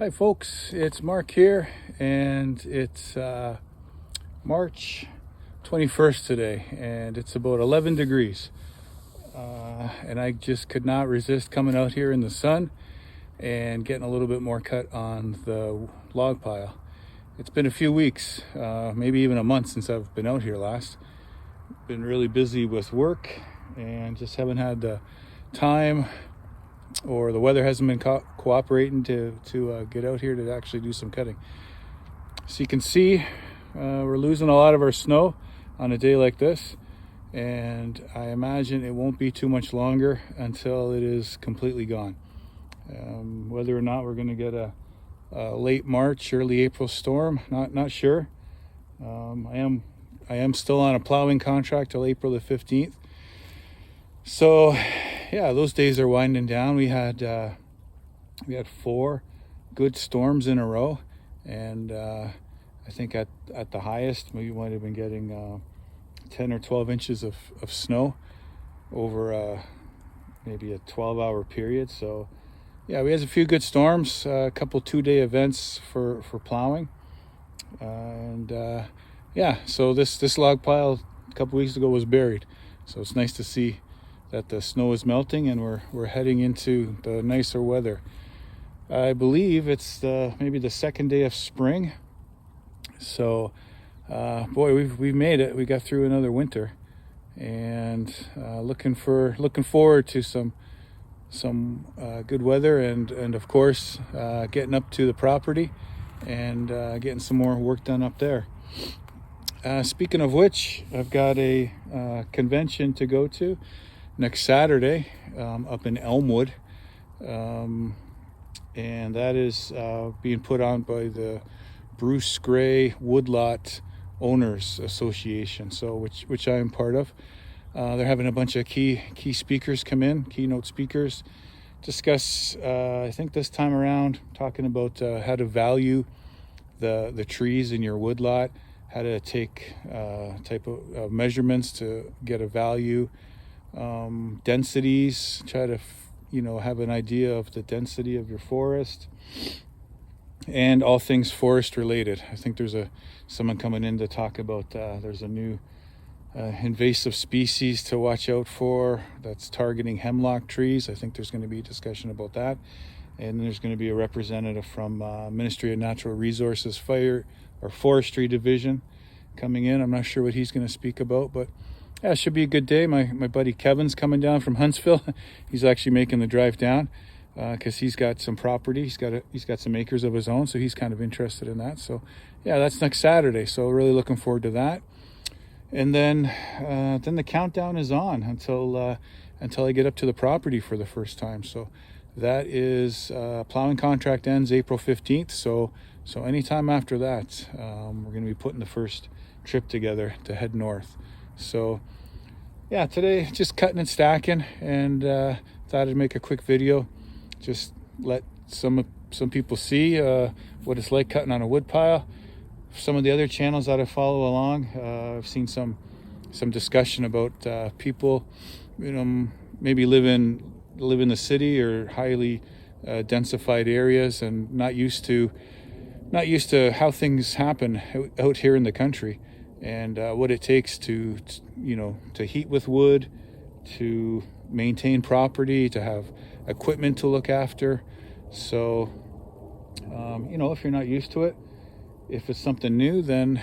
Hi folks, it's Mark here, and it's March 21st today, and it's about 11 degrees. And I just could not resist coming out here in the sun and getting a little bit more cut on the log pile. It's been a few weeks, maybe even a month since I've been out here last. Been really busy with work and just haven't had the time, or the weather hasn't been cooperating to get out here to actually do some cutting. So you can see we're losing a lot of our snow on a day like this, and I imagine it won't be too much longer until it is completely gone. Whether or not we're going to get a late March, early April storm, not sure. I am still on a plowing contract till April the 15th. So yeah, those days are winding down. We had 4 good storms in a row, and I think at the highest we might have been getting 10 or 12 inches of snow over maybe a 12-hour period. So yeah, we had a few good storms, a couple 2-day events for plowing, and yeah, so this log pile a couple weeks ago was buried. So it's nice to see that the snow is melting and we're heading into the nicer weather. I believe it's maybe the second day of spring. So boy, we've made it. We got through another winter, and looking forward to some good weather, and of course getting up to the property and getting some more work done up there. Speaking of which, I've got a convention to go to next Saturday up in Elmwood, and that is being put on by the Bruce Gray Woodlot Owners Association, so which I am part of. They're having a bunch of key speakers come in, keynote speakers, discuss I think this time around talking about how to value the trees in your woodlot, how to take type of measurements to get a value, densities, try to have an idea of the density of your forest, and all things forest related. I think there's someone coming in to talk about there's a new invasive species to watch out for that's targeting hemlock trees. I think there's going to be a discussion about that, and then there's going to be a representative from Ministry of Natural Resources Fire or Forestry Division coming in. I'm not sure what he's going to speak about, but yeah, it should be a good day. My buddy Kevin's coming down from Huntsville. He's actually making the drive down because he's got some property. He's got some acres of his own, so he's kind of interested in that. So yeah, that's next Saturday. So really looking forward to that. And then the countdown is on until I get up to the property for the first time. So that is plowing contract ends April 15th. So anytime after that, we're going to be putting the first trip together to head north. So yeah, today just cutting and stacking, and thought I'd make a quick video, just let some people see what it's like cutting on a wood pile. Some of the other channels that I follow along, I've seen some discussion about people, maybe live in the city or highly densified areas and not used to how things happen out here in the country, and what it takes to heat with wood, to maintain property, to have equipment to look after. So if you're not used to it, if it's something new, then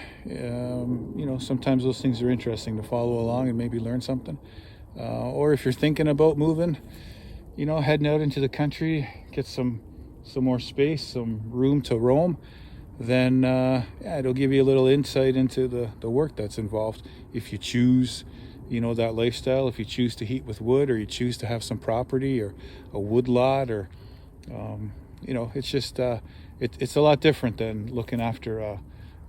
sometimes those things are interesting to follow along and maybe learn something. Or if you're thinking about moving, heading out into the country, get some more space, some room to roam, then it'll give you a little insight into the work that's involved if you choose that lifestyle, if you choose to heat with wood, or you choose to have some property or a wood lot, or it's just it's a lot different than looking after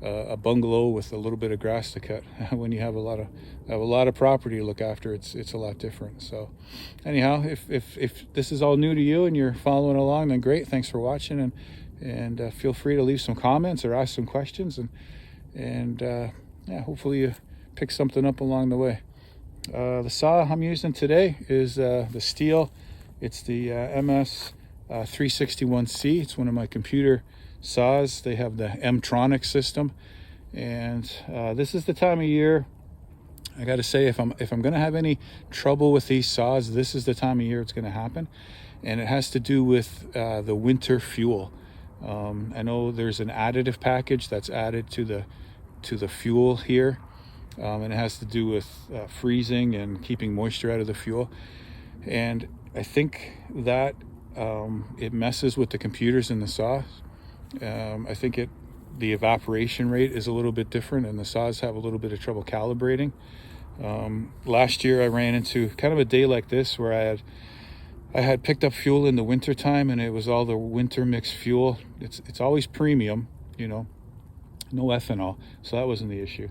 a bungalow with a little bit of grass to cut. When you have a lot of property to look after, it's a lot different. So anyhow, if this is all new to you and you're following along, then great, thanks for watching, and feel free to leave some comments or ask some questions, and hopefully you pick something up along the way. The saw I'm using today is the Stihl. It's the MS 361C. It's one of my computer saws. They have the M-Tronic system, and this is the time of year. I got to say, if I'm going to have any trouble with these saws, this is the time of year it's going to happen, and it has to do with the winter fuel. I know there's an additive package that's added to the fuel here, and it has to do with freezing and keeping moisture out of the fuel. And I think that it messes with the computers in the saw. I think the evaporation rate is a little bit different, and the saws have a little bit of trouble calibrating. Last year I ran into kind of a day like this where I had picked up fuel in the winter time, and it was all the winter mix fuel. It's always premium, no ethanol, so that wasn't the issue.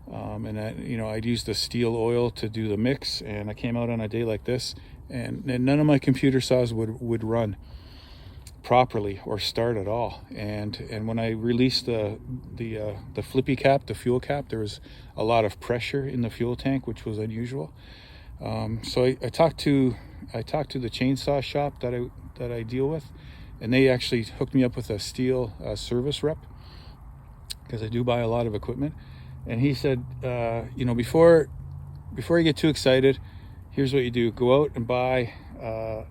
And I'd used the steel oil to do the mix, and I came out on a day like this, and none of my computer saws would run properly or start at all. And when I released the flippy cap, the fuel cap, there was a lot of pressure in the fuel tank, which was unusual. So I talked to the chainsaw shop that I deal with, and they actually hooked me up with a steel service rep, because I do buy a lot of equipment. And he said, before you get too excited, here's what you do: go out and buy a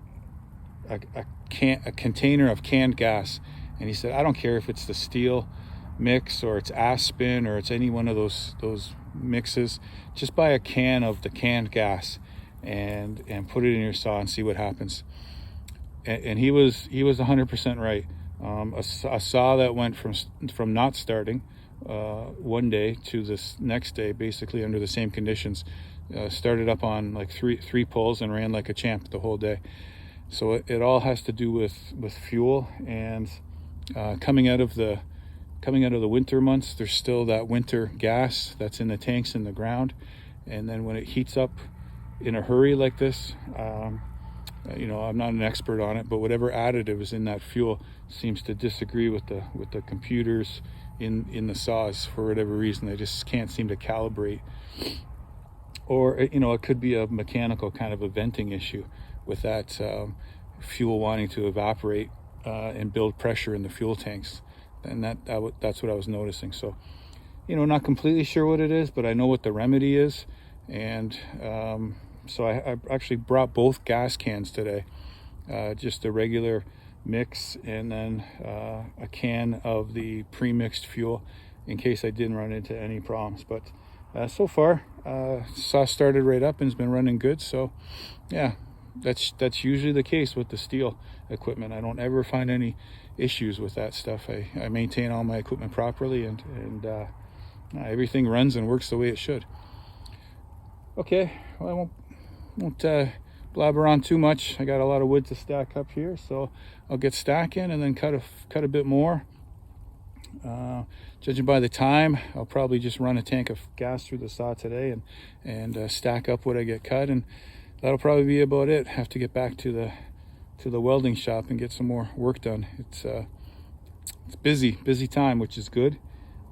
container of canned gas. And he said, I don't care if it's the steel mix or it's Aspen or it's any one of those mixes, just buy a can of the canned gas and put it in your saw and see what happens. And he was 100% right. A saw that went from not starting one day to this next day, basically under the same conditions, started up on like three pulls and ran like a champ the whole day. So it all has to do with fuel, and coming out of the winter months, there's still that winter gas that's in the tanks in the ground, and then when it heats up in a hurry like this, I'm not an expert on it, but whatever additive is in that fuel seems to disagree with the computers in the saws for whatever reason. They just can't seem to calibrate, or it could be a mechanical kind of a venting issue with that fuel wanting to evaporate and build pressure in the fuel tanks. And that's what I was noticing. So, not completely sure what it is, but I know what the remedy is. And so I actually brought both gas cans today, just a regular mix and then a can of the pre-mixed fuel in case I didn't run into any problems. But so far, saw started right up and it's been running good. So yeah, that's usually the case with the steel equipment. I don't ever find any issues with that stuff. I maintain all my equipment properly, and everything runs and works the way it should. Okay, well, I won't blabber on too much. I got a lot of wood to stack up here, so I'll get stacking and then cut a bit more. Judging by the time, I'll probably just run a tank of gas through the saw today and stack up what I get cut, and that'll probably be about it. Have to get back to the welding shop and get some more work done. It's busy time, which is good.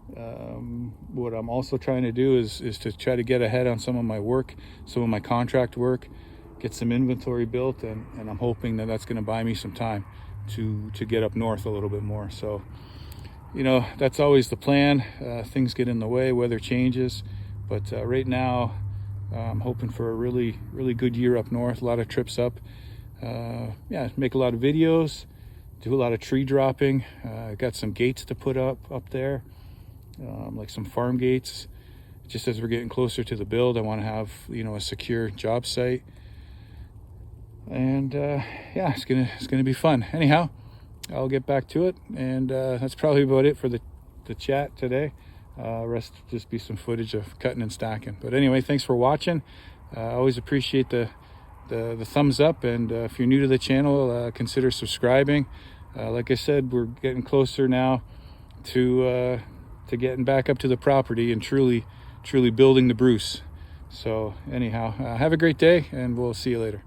What I'm also trying to do is to try to get ahead on some of my work, some of my contract work, get some inventory built, and I'm hoping that that's going to buy me some time to get up north a little bit more. So, that's always the plan. Things get in the way, weather changes, but right now I'm hoping for a really, really good year up north. A lot of trips up. Make a lot of videos, do a lot of tree dropping. Got some gates to put up there, like some farm gates. Just as we're getting closer to the build, I want to have a secure job site, and it's gonna be fun. Anyhow, I'll get back to it, and that's probably about it for the chat today. Rest just be some footage of cutting and stacking. But anyway, thanks for watching. I always appreciate the thumbs up, and if you're new to the channel, consider subscribing. Like I said, we're getting closer now to getting back up to the property and truly building the Bruce. So anyhow, have a great day, and we'll see you later.